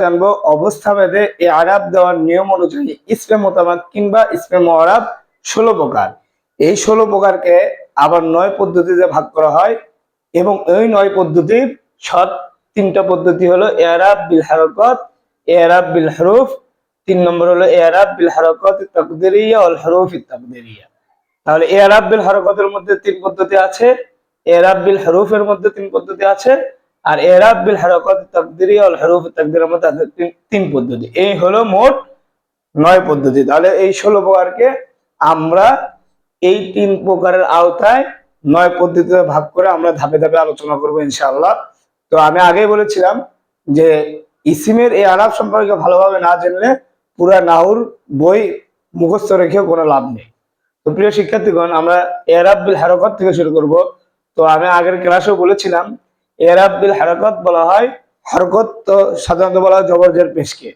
জানবো অবস্থা ভেদে আরাব দেওয়ার নিয়ম অনুযায়ী ইসমে মোতামাদ কিংবা ইসমে মুআরাব 16 প্রকার। এই 16 প্রকারকে আবার 9 পদ্ধতিতে ভাগ করা হয় এবং এই 9 পদ্ধতির সব 3টা পদ্ধতি হলো ইআরাব বিল হারাকাত, ইআরাব বিল হুরুফ, 3 নম্বর হলো ইআরাব বিল হারাকাত তাকদিরিয়া ওয়াল হুরুফ তাকদিরিয়া। তাহলে ইআরাব বিল হারাকাতের মধ্যে 3 পদ্ধতি আছে, ইআরাব বিল হুরুফের মধ্যে 3 পদ্ধতি আছে, আর ইআরাব বিল হারাকাত তাকদিরিয়া ওয়াল হুরুফ তাকদিরিয়ার মধ্যে আছে 3 পদ্ধতি। এই হলো মোট 9 পদ্ধতি। তাহলে এই 16 প্রকারকে আমরা এই 3 প্রকারের আওতায় 9 পদ্ধতিতে ভাগ করে আমরা ধাপে ধাপে আলোচনা করব ইনশাআল্লাহ। তো আমি আগেই বলেছিলাম যে ইসিমের এই আলাপ সম্পর্কে ভালোভাবে না জানলে পুরা নাহুর বই মুখস্থ রেখেও কোনো লাভ নেই। তো প্রিয় শিক্ষার্থীগণ, আমরা ইআরাব বিল হারাকাত থেকে শুরু করব। তো আমি আগের ক্লাসেও বলেছিলাম ইআরাব বিল হারাকাত বলা হয় হরকত, তো সাধারণত বলা হয় জবর জের পেশকে।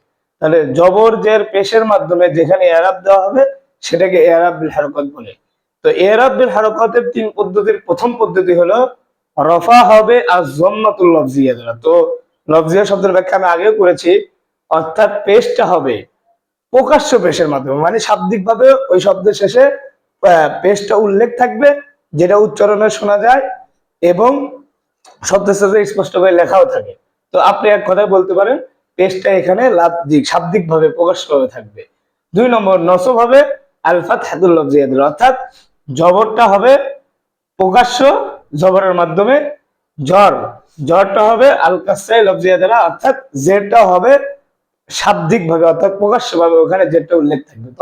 তাহলে জবর জের পেশের মাধ্যমে যেখানে ইআরাব দেওয়া হবে সেটাকে ইআরাব বিল হারাকাত বলে। তো ইআরাব বিল হারাকাতের 3 পদ্ধতির প্রথম পদ্ধতি হলো রফা হবে আর যম্মাতুল লফজিয়া দ্বারা। তো লফজিয়া শব্দের ব্যাখ্যা আমি আগেও করেছি, অর্থাৎ পেশটা হবে প্রকাশ্য পেশের মাধ্যমে, মানে শাব্দিক ভাবে ওই শব্দের শেষে পেশটা উল্লেখ থাকবে যেটা উচ্চারণে শোনা যায় এবং শব্দের সাথে স্পষ্টভাবে লেখাও থাকে। তো আপনি এক কথায় বলতে পারেন পেশটা এখানে লাফজিক শাব্দিক ভাবে প্রকাশ্য ভাবে থাকবে। 2 নম্বর নসব হবে আল ফাতহাতুল লফজিয়া দ্বারা, অর্থাৎ জবরটা হবে প্রকাশ্য জবরের মাধ্যমে, জরটা হবে আল কাসরাই লফজিয়া দ্বারা, অর্থাৎ জেরটা হবে শাব্দিক ভাবে অর্থাৎ প্রকাশ্য ভাবে ওখানে জেরটা উল্লেখ থাকবে।